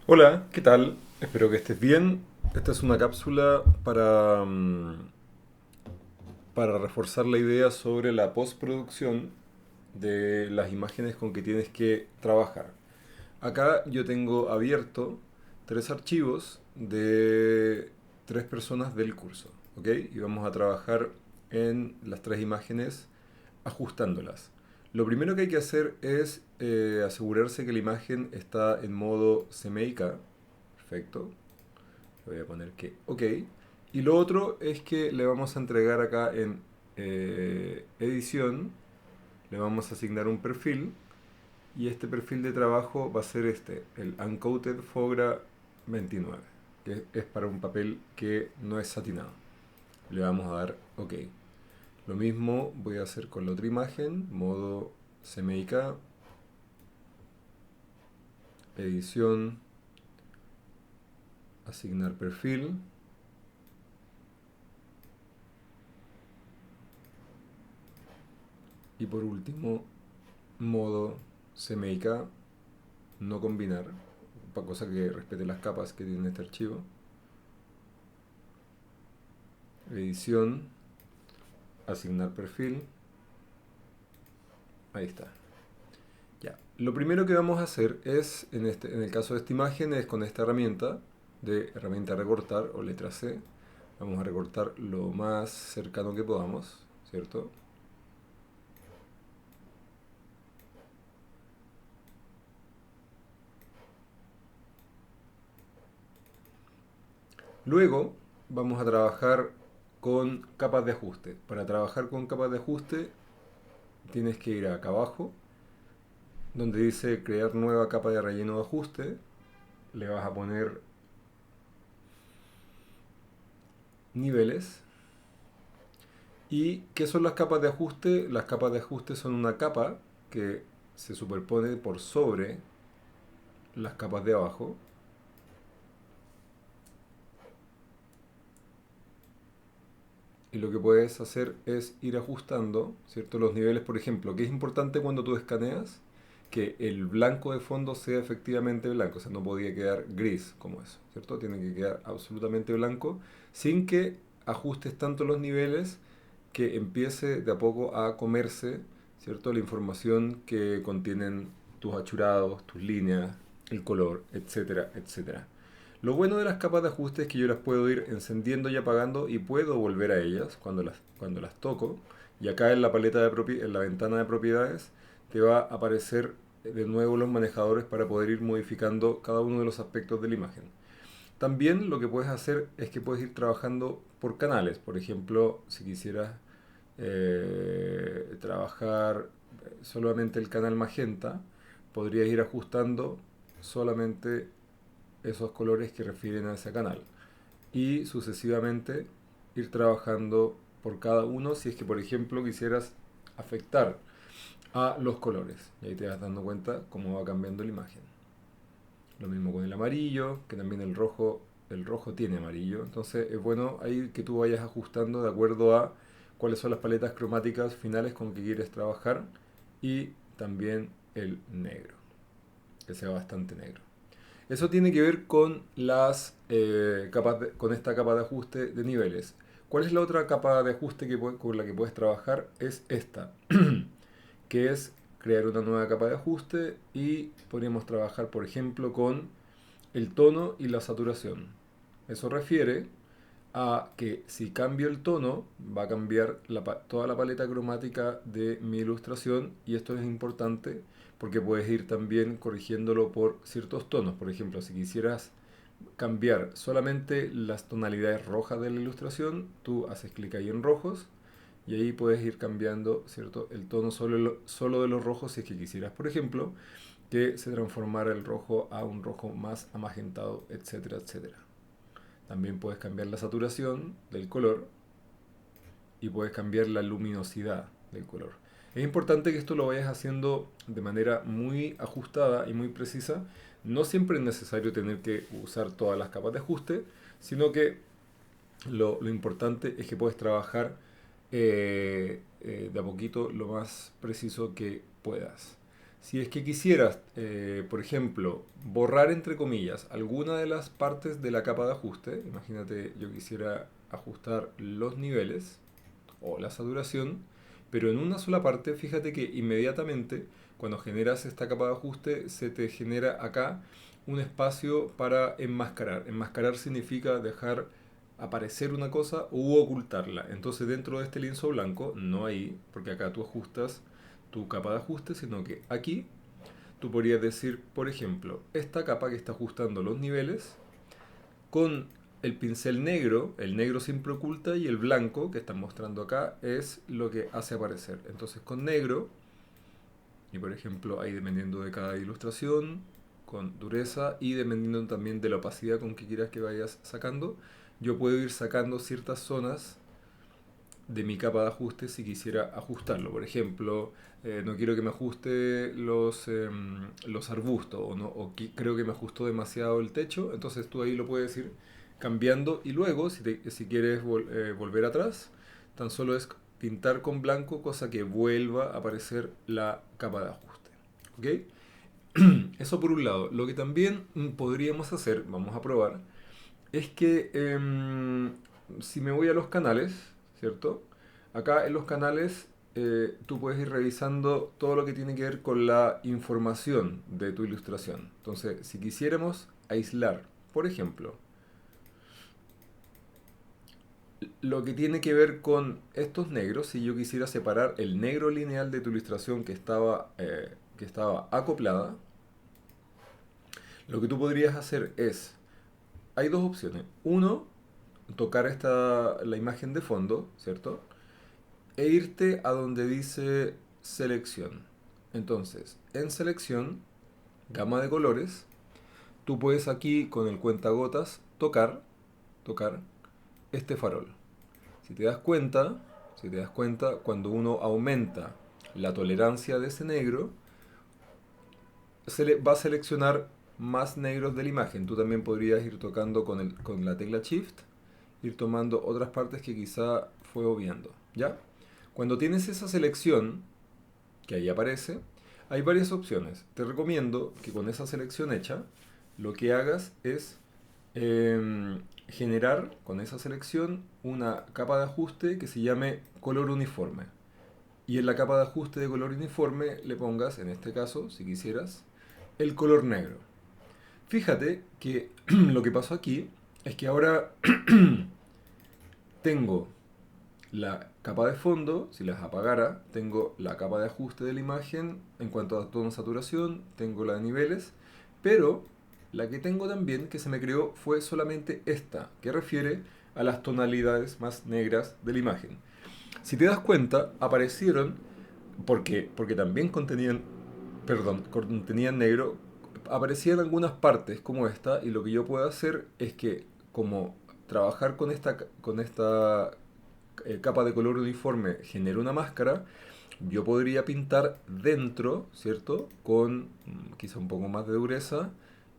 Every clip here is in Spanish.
Hola, ¿qué tal? Espero que estés bien. Esta es una cápsula para reforzar la idea sobre la postproducción de las imágenes con que tienes que trabajar. Acá yo tengo abierto tres archivos de tres personas del curso, ¿ok? Y vamos a trabajar en las tres imágenes ajustándolas. Lo primero que hay que hacer es asegurarse que la imagen está en modo CMYK. Perfecto. Le voy a poner que OK. Y lo otro es que le vamos a entregar acá en edición, le vamos a asignar un perfil y este perfil de trabajo va a ser este, el Uncoated Fogra 29, que es para un papel que no es satinado. Le vamos a dar OK. Lo mismo voy a hacer con la otra imagen, modo CMYK, edición, asignar perfil. Y por último, modo CMYK, no combinar, para cosa que respete las capas que tiene este archivo. Edición, asignar perfil. Ahí está. Ya. Lo primero que vamos a hacer es, en el caso de esta imagen, es con esta herramienta, de herramienta recortar o letra C. Vamos a recortar lo más cercano que podamos, ¿cierto? Luego vamos a trabajar con capas de ajuste. Para trabajar con capas de ajuste tienes que ir acá abajo, donde dice crear nueva capa de relleno de ajuste. Le vas a poner niveles. ¿Y qué son las capas de ajuste? Las capas de ajuste son una capa que se superpone por sobre las capas de abajo. Y lo que puedes hacer es ir ajustando, ¿cierto? Los niveles, por ejemplo, que es importante cuando tú escaneas que el blanco de fondo sea efectivamente blanco, o sea, no podía quedar gris como eso, ¿cierto? Tiene que quedar absolutamente blanco sin que ajustes tanto los niveles que empiece de a poco a comerse, ¿cierto? La información que contienen tus achurados, tus líneas, el color, etcétera, etcétera. Lo bueno de las capas de ajuste es que yo las puedo ir encendiendo y apagando y puedo volver a ellas cuando las toco. Y acá en la paleta en la ventana de propiedades te va a aparecer de nuevo los manejadores para poder ir modificando cada uno de los aspectos de la imagen. También lo que puedes hacer es que puedes ir trabajando por canales. Por ejemplo, si quisieras trabajar solamente el canal magenta, podrías ir ajustando solamente esos colores que refieren a ese canal. Y sucesivamente ir trabajando por cada uno si es que, por ejemplo, quisieras afectar a los colores. Y ahí te vas dando cuenta cómo va cambiando la imagen. Lo mismo con el amarillo, que también el rojo tiene amarillo. Entonces es bueno ahí que tú vayas ajustando de acuerdo a cuáles son las paletas cromáticas finales con que quieres trabajar. Y también el negro, que sea bastante negro. Eso tiene que ver con con esta capa de ajuste de niveles. ¿Cuál es la otra capa de ajuste con la que puedes trabajar? Es esta, que es crear una nueva capa de ajuste y podríamos trabajar, por ejemplo, con el tono y la saturación. Eso refiere a que si cambio el tono, va a cambiar toda la paleta cromática de mi ilustración y esto es importante porque puedes ir también corrigiéndolo por ciertos tonos. Por ejemplo, si quisieras cambiar solamente las tonalidades rojas de la ilustración, tú haces clic ahí en rojos y ahí puedes ir cambiando, ¿cierto? El tono solo de los rojos si es que quisieras, por ejemplo, que se transformara el rojo a un rojo más amagentado, etcétera, etcétera. También puedes cambiar la saturación del color y puedes cambiar la luminosidad del color. Es importante que esto lo vayas haciendo de manera muy ajustada y muy precisa. No siempre es necesario tener que usar todas las capas de ajuste, sino que lo importante es que puedes trabajar de a poquito lo más preciso que puedas. Si es que quisieras, por ejemplo, borrar entre comillas alguna de las partes de la capa de ajuste, imagínate yo quisiera ajustar los niveles o la saturación, pero en una sola parte, fíjate que inmediatamente cuando generas esta capa de ajuste se te genera acá un espacio para enmascarar. Enmascarar significa dejar aparecer una cosa u ocultarla. Entonces dentro de este lienzo blanco, no ahí, porque acá tú ajustas tu capa de ajuste, sino que aquí tú podrías decir, por ejemplo, esta capa que está ajustando los niveles con el pincel negro, el negro siempre oculta y el blanco que están mostrando acá es lo que hace aparecer. Entonces con negro, y por ejemplo ahí dependiendo de cada ilustración, con dureza y dependiendo también de la opacidad con que quieras que vayas sacando, yo puedo ir sacando ciertas zonas de mi capa de ajuste si quisiera ajustarlo. Por ejemplo, no quiero que me ajuste los arbustos o, no, creo que me ajustó demasiado el techo, entonces tú ahí lo puedes ir cambiando y luego si quieres volver atrás, tan solo es pintar con blanco cosa que vuelva a aparecer la capa de ajuste. ¿Ok? Eso por un lado. Lo que también podríamos hacer, vamos a probar, es que si me voy a los canales, ¿cierto? Acá en los canales tú puedes ir revisando todo lo que tiene que ver con la información de tu ilustración. Entonces, si quisiéramos aislar, por ejemplo, lo que tiene que ver con estos negros, si yo quisiera separar el negro lineal de tu ilustración que estaba acoplada, lo que tú podrías hacer es, hay dos opciones. Uno, tocar la imagen de fondo, ¿cierto? E irte a donde dice selección. Entonces, en selección, gama de colores, tú puedes aquí con el cuentagotas tocar este farol. Si te das cuenta, cuando uno aumenta la tolerancia de ese negro, se le va a seleccionar más negros de la imagen. Tú también podrías ir tocando con la tecla Shift, ir tomando otras partes que quizá fue obviando, ¿ya? Cuando tienes esa selección, que ahí aparece, hay varias opciones. Te recomiendo que con esa selección hecha, lo que hagas es generar con esa selección una capa de ajuste que se llame color uniforme. Y en la capa de ajuste de color uniforme le pongas, en este caso, si quisieras, el color negro. Fíjate que lo que pasó aquí es que ahora tengo la capa de fondo, si las apagara, tengo la capa de ajuste de la imagen en cuanto a tono saturación, tengo la de niveles, pero la que tengo también que se me creó fue solamente esta, que refiere a las tonalidades más negras de la imagen. Si te das cuenta, aparecieron, porque también contenían negro, aparecían algunas partes como esta, y lo que yo puedo hacer es que, como trabajar con esta capa de color uniforme genera una máscara, yo podría pintar dentro, ¿cierto? Con quizá un poco más de dureza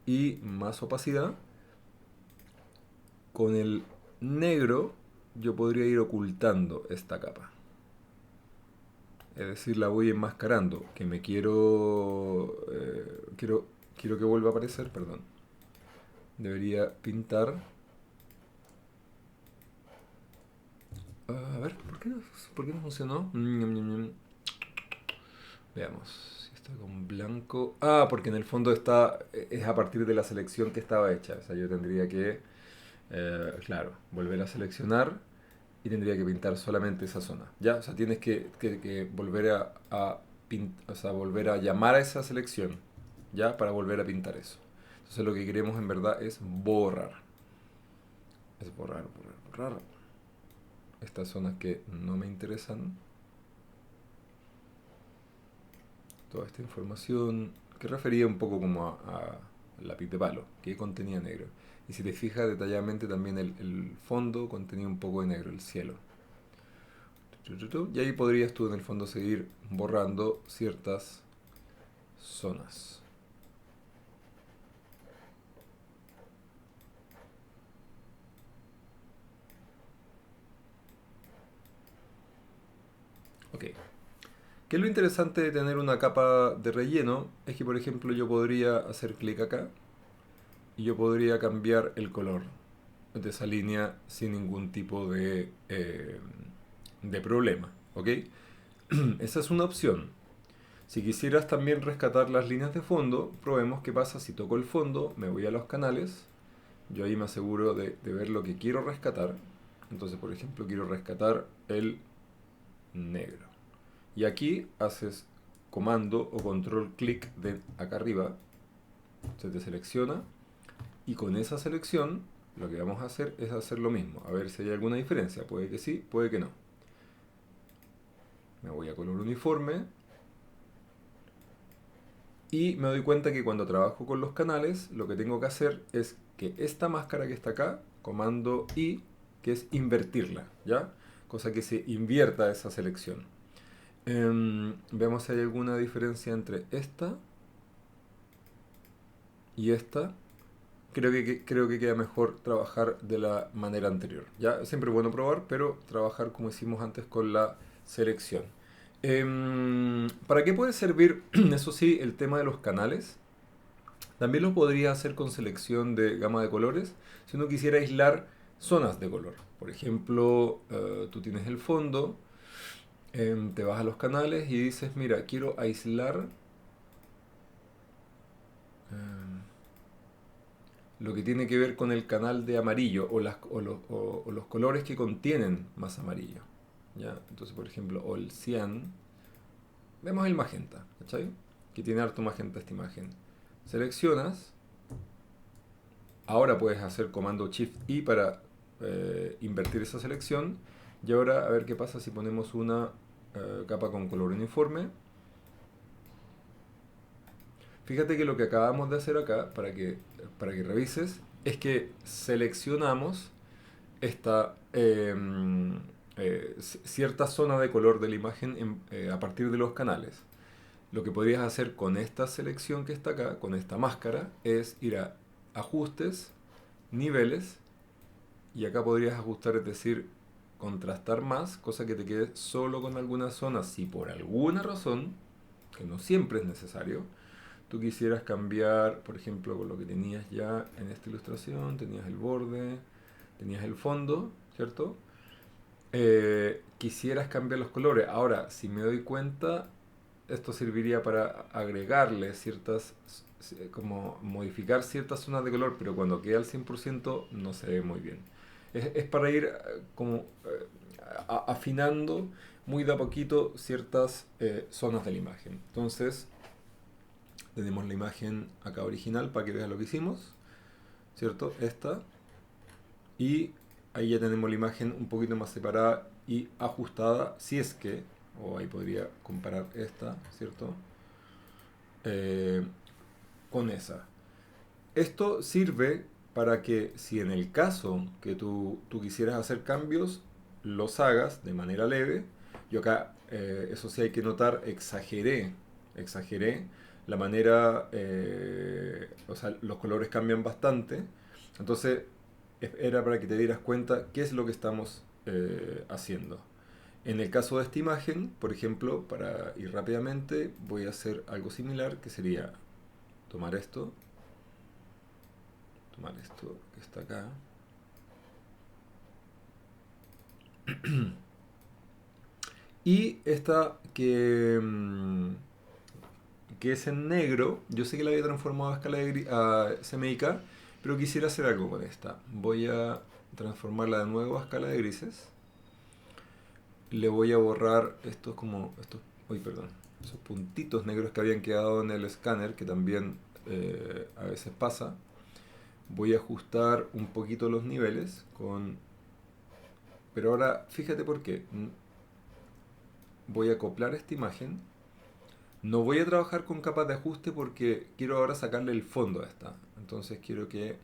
y más opacidad. Con el negro yo podría ir ocultando esta capa. Es decir, la voy enmascarando. Que me quiero que vuelva a aparecer, perdón. Debería pintar. A ver, ¿por qué no funcionó? Veamos si está con blanco. Ah, porque en el fondo es a partir de la selección que estaba hecha. O sea, yo tendría que, claro, volver a seleccionar y tendría que pintar solamente esa zona. ¿Ya? O sea, tienes que volver o sea, volver a llamar a esa selección, ¿ya? Para volver a pintar eso. Entonces lo que queremos en verdad es borrar. Es borrar estas zonas que no me interesan. Toda esta información que refería un poco como a lápiz de palo, que contenía negro. Y si te fijas detalladamente también el fondo contenía un poco de negro, el cielo. Y ahí podrías tú en el fondo seguir borrando ciertas zonas. Ok. ¿Qué es lo interesante de tener una capa de relleno? Es que, por ejemplo, yo podría hacer clic acá y yo podría cambiar el color de esa línea sin ningún tipo de problema, ¿ok? Esa es una opción. Si quisieras también rescatar las líneas de fondo, probemos qué pasa si toco el fondo, me voy a los canales, yo ahí me aseguro de ver lo que quiero rescatar. Entonces, por ejemplo, quiero rescatar el negro. Y aquí haces comando o control clic de acá arriba, se te selecciona y con esa selección lo que vamos a hacer es hacer lo mismo, a ver si hay alguna diferencia, puede que sí, puede que no. Me voy a color uniforme y me doy cuenta que cuando trabajo con los canales lo que tengo que hacer es que esta máscara que está acá, comando I, que es invertirla, ¿ya? Cosa que se invierta esa selección. Veamos si hay alguna diferencia entre esta y esta. Creo que queda mejor trabajar de la manera anterior. Ya, siempre es bueno probar, pero trabajar como hicimos antes con la selección. ¿Para qué puede servir, eso sí, el tema de los canales? También lo podría hacer con selección de gama de colores si uno quisiera aislar zonas de color. Por ejemplo, tú tienes el fondo, te vas a los canales y dices, mira, quiero aislar em, lo que tiene que ver con el canal de amarillo o los colores que contienen más amarillo. ¿Ya? Entonces, por ejemplo, o el cian, vemos el magenta, ¿cachai? Que tiene harto magenta esta imagen. Seleccionas, ahora puedes hacer comando Shift I para invertir esa selección. Y ahora a ver qué pasa si ponemos una capa con color uniforme. Fíjate que lo que acabamos de hacer acá, para que revises, es que seleccionamos esta cierta zona de color de la imagen a partir de los canales. Lo que podrías hacer con esta selección que está acá, con esta máscara, es ir a ajustes, niveles, y acá podrías ajustar, es decir, contrastar más, cosa que te quede solo con algunas zonas. Si por alguna razón, que no siempre es necesario, tú quisieras cambiar, por ejemplo, con lo que tenías ya en esta ilustración, tenías el borde, tenías el fondo, ¿cierto? Quisieras cambiar los colores. Ahora, si me doy cuenta, esto serviría para agregarle ciertas, como modificar ciertas zonas de color, pero cuando queda al 100% no se ve muy bien. Es para ir como afinando muy de a poquito ciertas zonas de la imagen. Entonces, tenemos la imagen acá original para que veas lo que hicimos, ¿cierto? Esta. Y ahí ya tenemos la imagen un poquito más separada y ajustada, si es que, o ahí podría comparar esta, ¿cierto? Eh, con esa. Esto sirve para que si en el caso que tú quisieras hacer cambios, los hagas de manera leve. Yo acá, eso sí hay que notar, exageré la manera, o sea, los colores cambian bastante. Entonces, era para que te dieras cuenta qué es lo que estamos haciendo. En el caso de esta imagen, por ejemplo, para ir rápidamente, voy a hacer algo similar, que sería tomar esto que está acá, y esta que es en negro, yo sé que la había transformado a escala a CMYK, pero quisiera hacer algo con esta. Voy a transformarla de nuevo a escala de grises. Le voy a borrar perdón, esos puntitos negros que habían quedado en el escáner, que también a veces pasa. Voy a ajustar un poquito los niveles pero ahora fíjate por qué. Voy a acoplar esta imagen. No voy a trabajar con capas de ajuste porque quiero ahora sacarle el fondo a esta. Entonces quiero que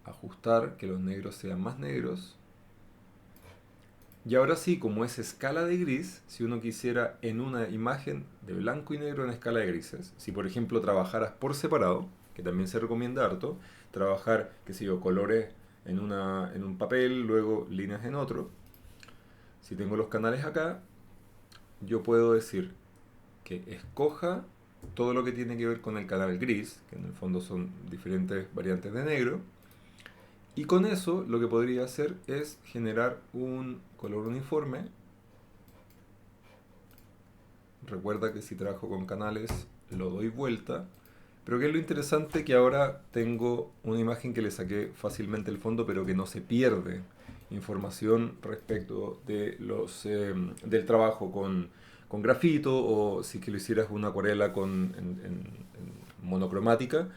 ajustar, que los negros sean más negros. Y ahora sí, como es escala de gris, si uno quisiera en una imagen de blanco y negro en escala de grises, si por ejemplo trabajaras por separado, que también se recomienda harto, trabajar, qué sé yo, colores en un papel, luego líneas en otro. Si tengo los canales acá, yo puedo decir que escoja todo lo que tiene que ver con el canal gris, que en el fondo son diferentes variantes de negro, y con eso lo que podría hacer es generar un color uniforme. Recuerda que si trabajo con canales lo doy vuelta. Pero que es lo interesante, que ahora tengo una imagen que le saqué fácilmente el fondo, pero que no se pierde información respecto de del trabajo con grafito, o si es que lo hicieras una acuarela en monocromática,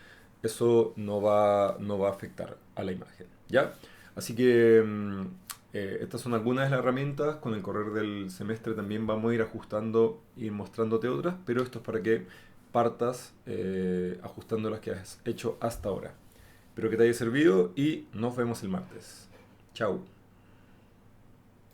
eso no va a afectar a la imagen, ¿ya? Así que estas son algunas de las herramientas. Con el correr del semestre también vamos a ir ajustando y mostrándote otras, pero esto es para que partas ajustando las que has hecho hasta ahora. Espero que te haya servido y nos vemos el martes. Chao.